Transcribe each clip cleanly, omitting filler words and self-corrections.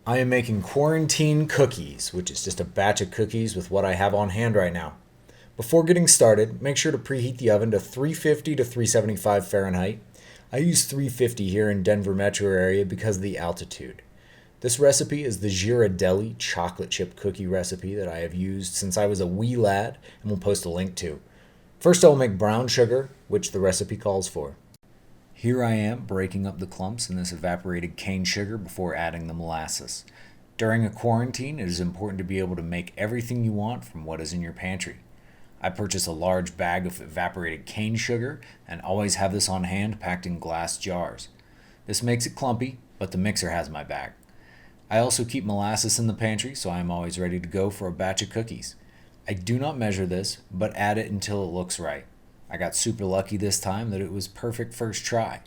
I am making quarantine cookies, which is just a batch of cookies with what I have on hand right now. Before getting started, make sure to preheat the oven to 350 to 375 Fahrenheit. I use 350 here in Denver metro area because of the altitude. This recipe is the Ghirardelli chocolate chip cookie recipe that I have used since I was a wee lad and will post a link to. First I will make brown sugar, which the recipe calls for. Here I am breaking up the clumps in this evaporated cane sugar before adding the molasses. During a quarantine, it is important to be able to make everything you want from what is in your pantry. I purchase a large bag of evaporated cane sugar and always have this on hand packed in glass jars. This makes it clumpy, but the mixer has my back. I also keep molasses in the pantry, so I am always ready to go for a batch of cookies. I do not measure this, but add it until it looks right. I got super lucky this time that it was perfect first try.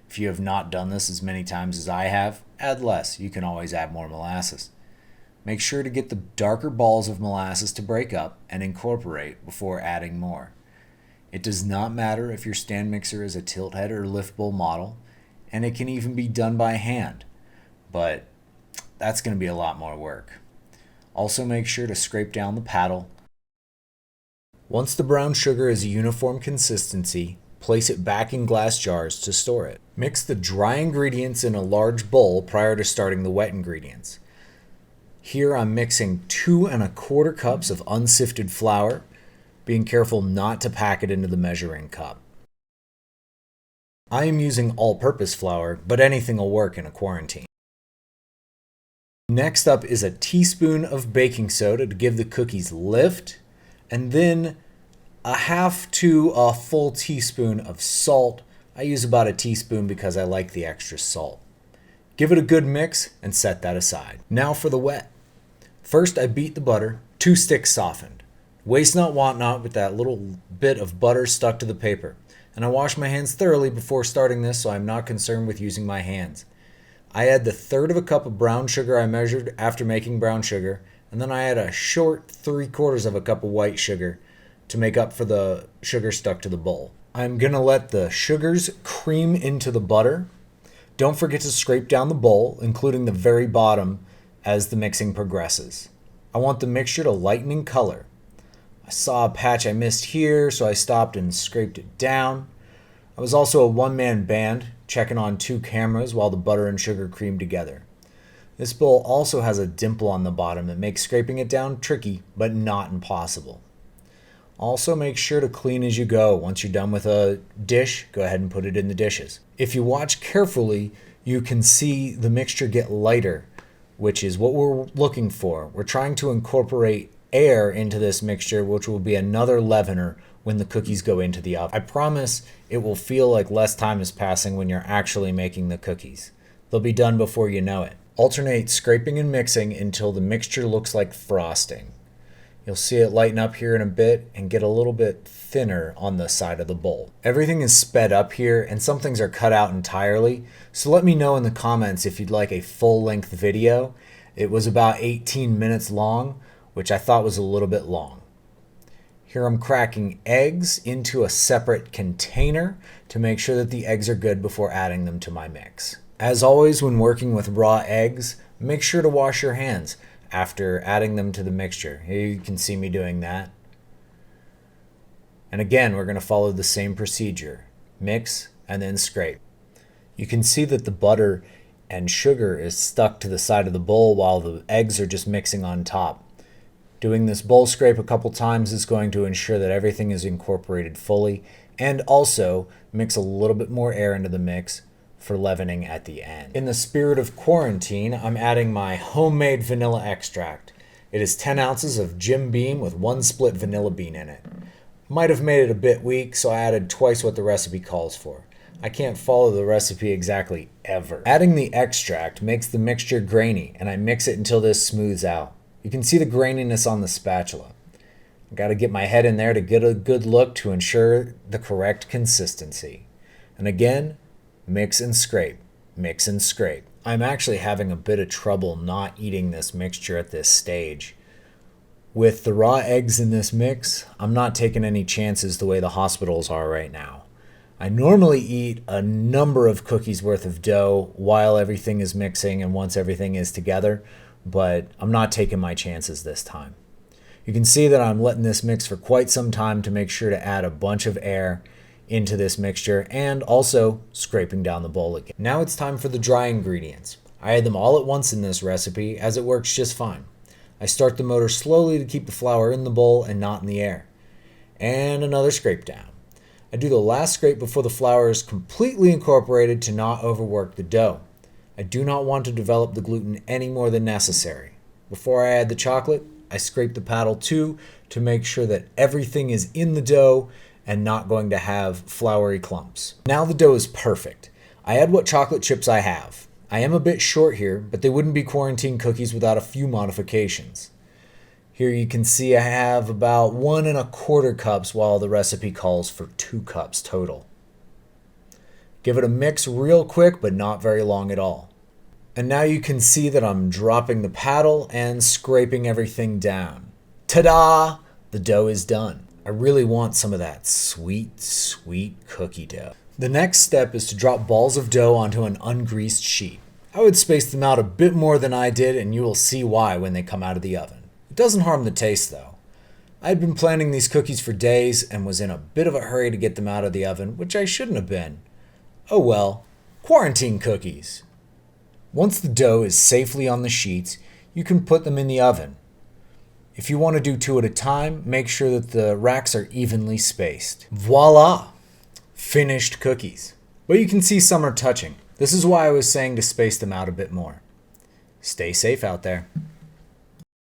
If you have not done this as many times as I have, add less. You can always add more molasses. Make sure to get the darker balls of molasses to break up and incorporate before adding more. It does not matter if your stand mixer is a tilt head or lift bowl model, and it can even be done by hand, but that's going to be a lot more work. Also make sure to scrape down the paddle. Once the brown sugar is a uniform consistency, place it back in glass jars to store it. Mix the dry ingredients in a large bowl prior to starting the wet ingredients. Here I'm mixing 2¼ cups of unsifted flour, being careful not to pack it into the measuring cup. I am using all-purpose flour, but anything will work in a quarantine. Next up is a teaspoon of baking soda to give the cookies lift, and then a half to a full teaspoon of salt. I use about a teaspoon because I like the extra salt. Give it a good mix and set that aside. Now for the wet. First I beat the butter, 2 sticks softened. Waste not, want not with that little bit of butter stuck to the paper. And I wash my hands thoroughly before starting this, so I'm not concerned with using my hands. I add the 1/3 cup of brown sugar I measured after making brown sugar, and then I add a short 3/4 cup of white sugar to make up for the sugar stuck to the bowl. I'm going to let the sugars cream into the butter. Don't forget to scrape down the bowl, including the very bottom, as the mixing progresses. I want the mixture to lighten in color. I saw a patch I missed here, so I stopped and scraped it down. I was also a one-man band, checking on 2 cameras while the butter and sugar creamed together. This bowl also has a dimple on the bottom that makes scraping it down tricky, but not impossible. Also make sure to clean as you go. Once you're done with a dish, go ahead and put it in the dishes. If you watch carefully, you can see the mixture get lighter, which is what we're looking for. We're trying to incorporate air into this mixture, which will be another leavener when the cookies go into the oven. I promise it will feel like less time is passing when you're actually making the cookies. They'll be done before you know it. Alternate scraping and mixing until the mixture looks like frosting. You'll see it lighten up here in a bit and get a little bit thinner on the side of the bowl. Everything is sped up here and some things are cut out entirely, so let me know in the comments if you'd like a full-length video. It was about 18 minutes long, which I thought was a little bit long. Here I'm cracking eggs into a separate container to make sure that the eggs are good before adding them to my mix. As always, when working with raw eggs, make sure to wash your hands after adding them to the mixture. Here you can see me doing that. And again, we're going to follow the same procedure. Mix and then scrape. You can see that the butter and sugar is stuck to the side of the bowl while the eggs are just mixing on top. Doing this bowl scrape a couple times is going to ensure that everything is incorporated fully, and also mix a little bit more air into the mix for leavening at the end. In the spirit of quarantine, I'm adding my homemade vanilla extract. It is 10 ounces of Jim Beam with 1 split vanilla bean in it. Might have made it a bit weak, so I added twice what the recipe calls for. I can't follow the recipe exactly ever. Adding the extract makes the mixture grainy, and I mix it until this smooths out. You can see the graininess on the spatula. I gotta get my head in there to get a good look to ensure the correct consistency. And again, mix and scrape, mix and scrape. I'm actually having a bit of trouble not eating this mixture at this stage. With the raw eggs in this mix, I'm not taking any chances the way the hospitals are right now. I normally eat a number of cookies worth of dough while everything is mixing and once everything is together, but I'm not taking my chances this time. You can see that I'm letting this mix for quite some time to make sure to add a bunch of air into this mixture and also scraping down the bowl again. Now it's time for the dry ingredients. I add them all at once in this recipe as it works just fine. I start the motor slowly to keep the flour in the bowl and not in the air. And another scrape down. I do the last scrape before the flour is completely incorporated to not overwork the dough. I do not want to develop the gluten any more than necessary. Before I add the chocolate, I scrape the paddle too to make sure that everything is in the dough and not going to have floury clumps. Now the dough is perfect. I add what chocolate chips I have. I am a bit short here, but they wouldn't be quarantine cookies without a few modifications. Here you can see I have about 1¼ cups while the recipe calls for 2 cups total. Give it a mix real quick, but not very long at all. And now you can see that I'm dropping the paddle and scraping everything down. Ta-da! The dough is done. I really want some of that sweet, sweet cookie dough. The next step is to drop balls of dough onto an ungreased sheet. I would space them out a bit more than I did, and you will see why when they come out of the oven. It doesn't harm the taste though. I had been planning these cookies for days and was in a bit of a hurry to get them out of the oven, which I shouldn't have been. Oh well, quarantine cookies. Once the dough is safely on the sheets, you can put them in the oven. If you want to do 2 at a time, make sure that the racks are evenly spaced. Voila! Finished cookies. But you can see some are touching. This is why I was saying to space them out a bit more. Stay safe out there.